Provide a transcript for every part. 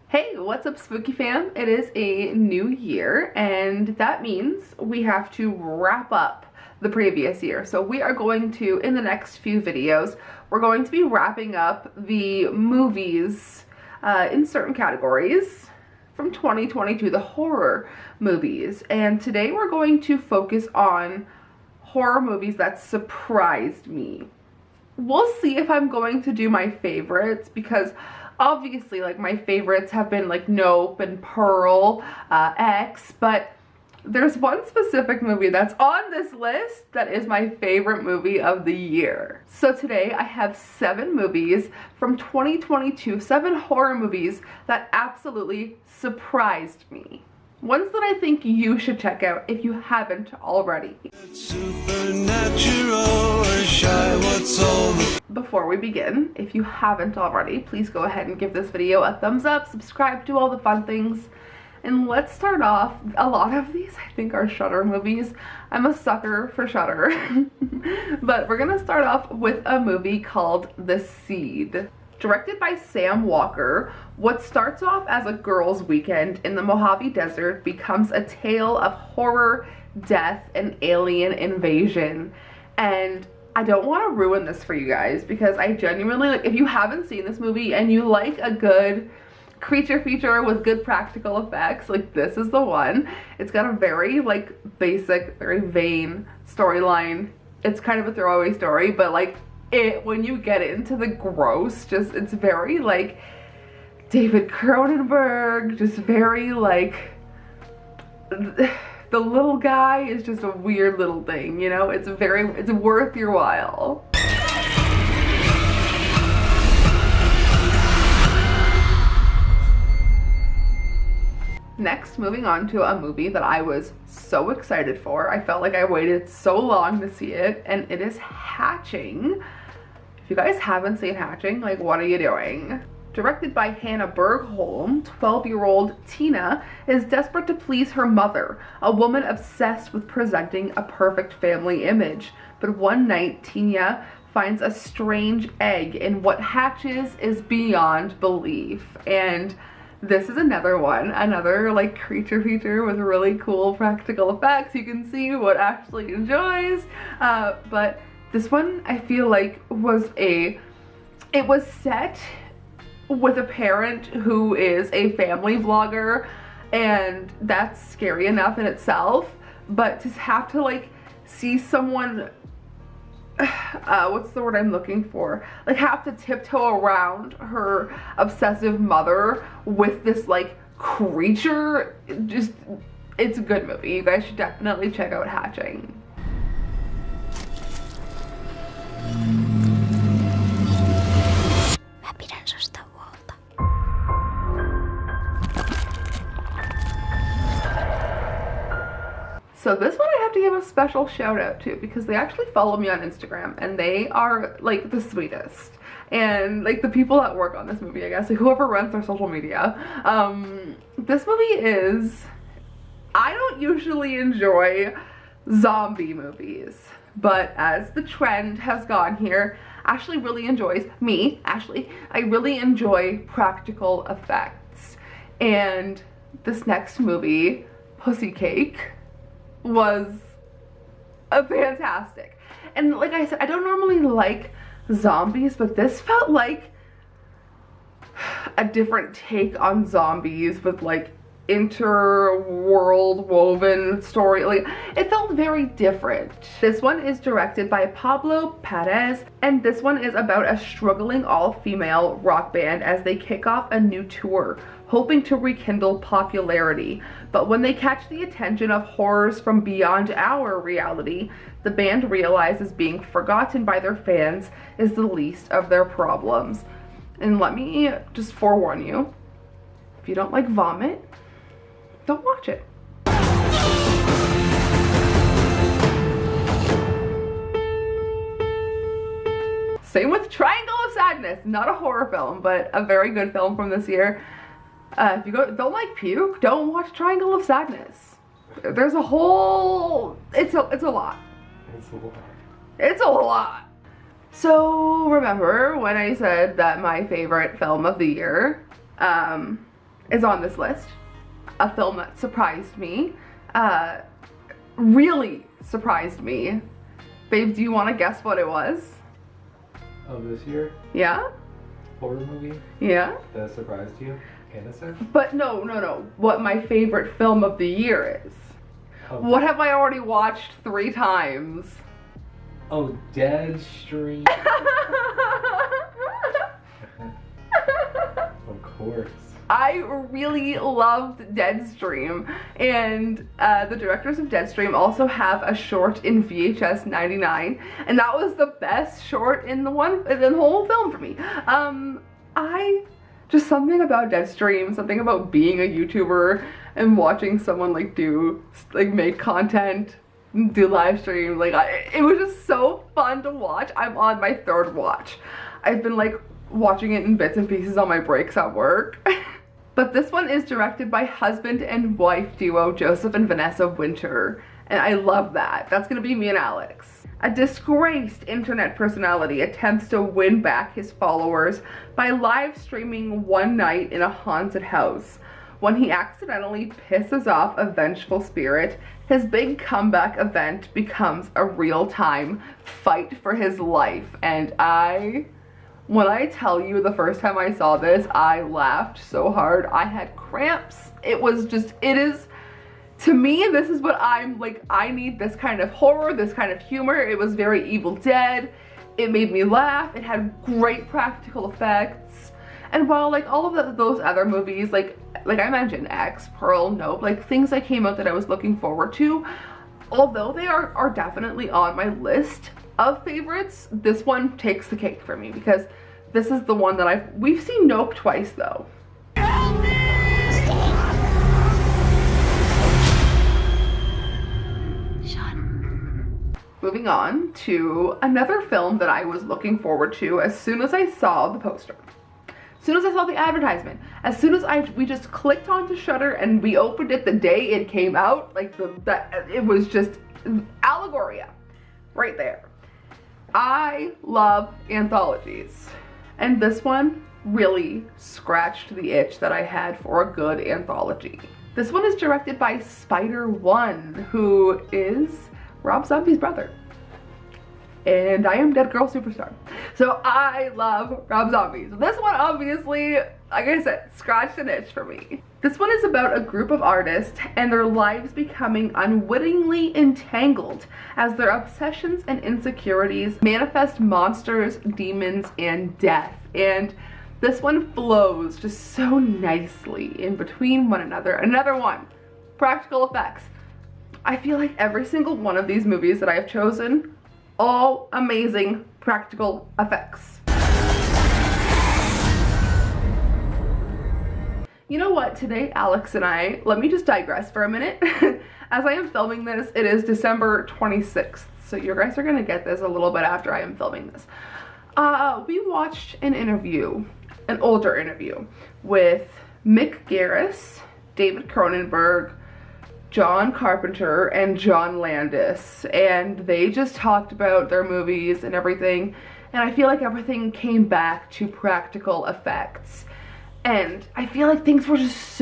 Hey, what's up spooky fam? It is a new year and that means we have to wrap up the previous year. So we are going to, in the next few videos, we're going to be wrapping up the movies in certain categories from 2022, the horror movies. And today we're going to focus on horror movies that surprised me. We'll see if I'm going to do my favorites because obviously like my favorites have been like Nope and Pearl, X, but there's one specific movie that's on this list that is my favorite movie of the year. So today I have 7 movies from 2022, 7 horror movies that absolutely surprised me. Ones that I think you should check out if you haven't already. Before we begin, if you haven't already, please go ahead and give this video a thumbs up, subscribe, do all the fun things. And let's start off. A lot of these I think are Shudder movies. I'm a sucker for Shudder. But we're gonna start off with a movie called The Seed. Directed by Sam Walker, what starts off as a girls' weekend in the Mojave Desert becomes a tale of horror, death, and alien invasion. And I don't want to ruin this for you guys because I genuinely, like, if you haven't seen this movie and you like a good creature feature with good practical effects, like, this is the one. It's got a very, like, basic, very vain storyline. It's kind of a throwaway story, but, like, when you get into the gross, just, it's very like David Cronenberg, just very like, the little guy is just a weird little thing, you know? It's worth your while. Next, moving on to a movie that I was so excited for. I felt like I waited so long to see it, and it is Hatching. If you guys haven't seen Hatching, like, what are you doing? Directed by Hannah Bergholm, 12-year-old Tina is desperate to please her mother, a woman obsessed with presenting a perfect family image. But one night, Tina finds a strange egg, and what hatches is beyond belief. And this is another one, another like creature feature with really cool practical effects. You can see what Ashley enjoys, but this one I feel like it was set with a parent who is a family vlogger, and that's scary enough in itself, but to have to like see someone, what's the word I'm looking for? Like, have to tiptoe around her obsessive mother with this like creature, just, it's a good movie. You guys should definitely check out Hatching. So this one I have to give a special shout out to because they actually follow me on Instagram and they are like the sweetest. And like the people that work on this movie, I guess, like whoever runs their social media. This movie is, I don't usually enjoy zombie movies, but as the trend has gone here, Ashley really enjoys, I really enjoy practical effects. And this next movie, PUSSYCAKE, was a fantastic. And like I said, I don't normally like zombies, but this felt like a different take on zombies with like inter-world woven story. Like, it felt very different. This one is directed by Pablo Perez, and this one is about a struggling all-female rock band as they kick off a new tour, hoping to rekindle popularity. But when they catch the attention of horrors from beyond our reality, the band realizes being forgotten by their fans is the least of their problems. And let me just forewarn you, if you don't like vomit, don't watch it. Same with Triangle of Sadness, not a horror film, but a very good film from this year. If you don't like puke, don't watch Triangle of Sadness. There's a whole, it's a lot. It's a lot. So remember when I said that my favorite film of the year is on this list. A film that surprised me. Really surprised me. Babe, do you want to guess what it was? Of this year? Yeah? Horror movie? Yeah? That surprised you? Innocent? But no. What my favorite film of the year is. Oh. What have I already watched 3 times? Oh, Deadstream. Of course. I really loved Deadstream, and the directors of Deadstream also have a short in VHS 99, and that was the best short in the whole film for me. Just something about Deadstream, something about being a YouTuber and watching someone like make content, do live stream, it was just so fun to watch. I'm on my 3rd watch. I've been like watching it in bits and pieces on my breaks at work. But this one is directed by husband and wife duo Joseph and Vanessa Winter, and I love that. That's gonna be me and Alex. A disgraced internet personality attempts to win back his followers by live streaming one night in a haunted house. When he accidentally pisses off a vengeful spirit, his big comeback event becomes a real-time fight for his life. And when I tell you the first time I saw this, I laughed so hard. I had cramps. To me, this is what I'm like, I need this kind of horror, this kind of humor. It was very Evil Dead. It made me laugh. It had great practical effects. And while like all of those other movies, like I mentioned, X, Pearl, Nope, like things that came out that I was looking forward to, although they are definitely on my list of favorites, this one takes the cake for me because this is the one that we've seen Nope twice though. Moving on to another film that I was looking forward to as soon as I saw the poster. As soon as I saw the advertisement, as soon as we just clicked onto Shudder and we opened it the day it came out, like it was just Allegoria right there. I love anthologies, and this one really scratched the itch that I had for a good anthology. This one is directed by Spider-One, who is Rob Zombie's brother. And I am Deadgrl Superstar. So I love Rob Zombie. So this one obviously, like I said, scratched an itch for me. This one is about a group of artists and their lives becoming unwittingly entangled as their obsessions and insecurities manifest monsters, demons, and death. And this one flows just so nicely in between one another. Another one, practical effects. I feel like every single one of these movies that I have chosen, all amazing practical effects. You know what, today Alex and I, let me just digress for a minute. As I am filming this, it is December 26th, so you guys are gonna get this a little bit after I am filming this. We watched an interview, an older interview, with Mick Garris, David Cronenberg, John Carpenter, and John Landis, and they just talked about their movies and everything, and I feel like everything came back to practical effects. And I feel like things were just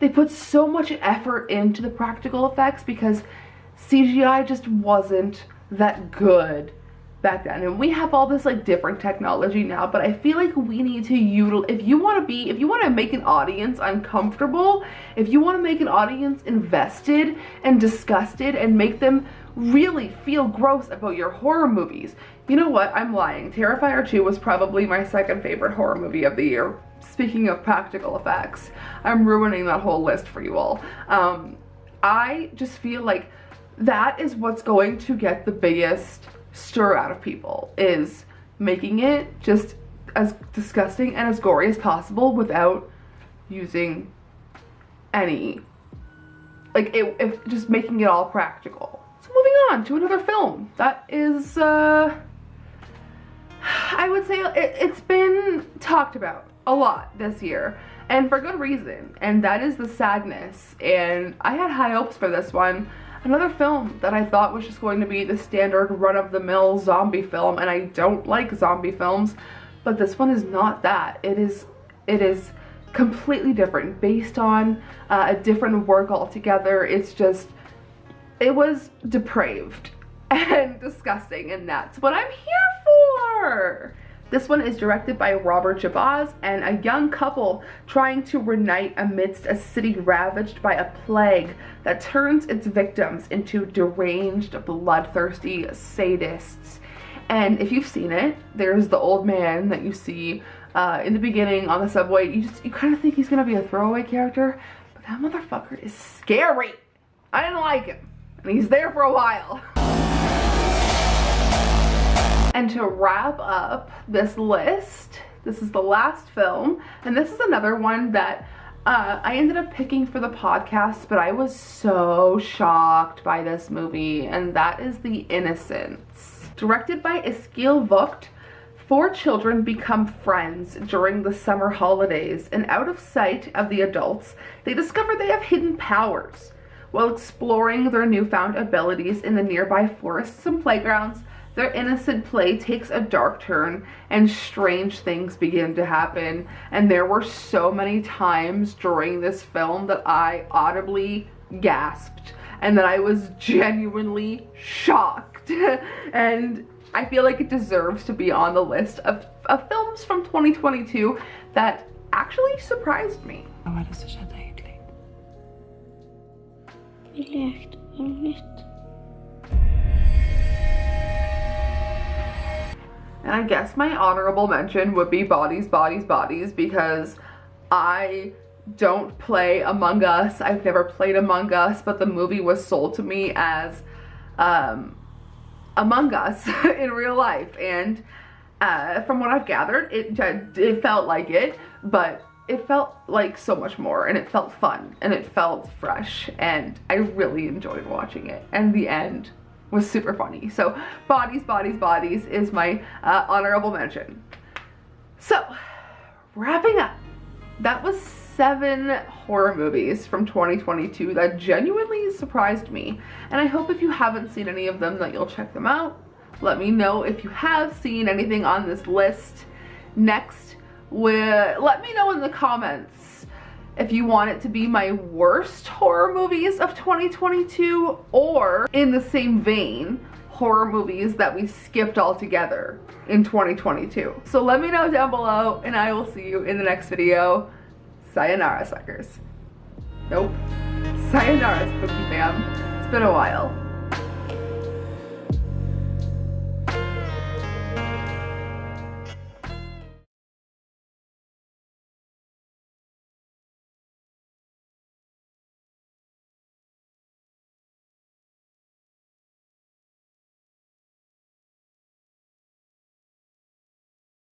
they put so much effort into the practical effects because CGI just wasn't that good back then. And we have all this like different technology now, but I feel like we need to if you want to make an audience uncomfortable, if you want to make an audience invested and disgusted and make them really feel gross about your horror movies. You know what? I'm lying. Terrifier 2 was probably my second favorite horror movie of the year. Speaking of practical effects, I'm ruining that whole list for you all. I just feel like that is what's going to get the biggest stir out of people, is making it just as disgusting and as gory as possible without using any, like, just making it all practical. So moving on to another film that is, I would say it's been talked about a lot this year, and for good reason, and that is The Sadness. And I had high hopes for this one. Another film that I thought was just going to be the standard run-of-the-mill zombie film, and I don't like zombie films, but this one is not that. It is completely different, based on a different work altogether. It's just, it was depraved and disgusting, and that's what I'm here for. This one is directed by Robert Jabaz, and a young couple trying to reunite amidst a city ravaged by a plague that turns its victims into deranged, bloodthirsty sadists. And if you've seen it, there's the old man that you see in the beginning on the subway. You kind of think he's gonna be a throwaway character, but that motherfucker is scary. I didn't like him, and he's there for a while. And to wrap up this list, this is the last film, and this is another one that I ended up picking for the podcast, but I was so shocked by this movie, and that is The Innocents. Directed by Eskil Vogt, 4 children become friends during the summer holidays, and out of sight of the adults, they discover they have hidden powers. While exploring their newfound abilities in the nearby forests and playgrounds, their innocent play takes a dark turn and strange things begin to happen. And there were so many times during this film that I audibly gasped and that I was genuinely shocked. And I feel like it deserves to be on the list of films from 2022 that actually surprised me. Hva er det som skjedde egentlig? Vi lekte om nytt. And I guess my honorable mention would be Bodies, Bodies, Bodies, because I don't play Among Us. I've never played Among Us, but the movie was sold to me as Among Us in real life. And from what I've gathered, it felt like it, but it felt like so much more, and it felt fun, and it felt fresh, and I really enjoyed watching it. And the end was super funny. So Bodies, Bodies, Bodies is my honorable mention. So wrapping up, that was 7 horror movies from 2022 that genuinely surprised me. And I hope if you haven't seen any of them that you'll check them out. Let me know if you have seen anything on this list. Next, let me know in the comments if you want it to be my worst horror movies of 2022, or in the same vein, horror movies that we skipped altogether in 2022. So let me know down below, and I will see you in the next video. Sayonara, suckers. Nope. Sayonara, Spooky fam. It's been a while.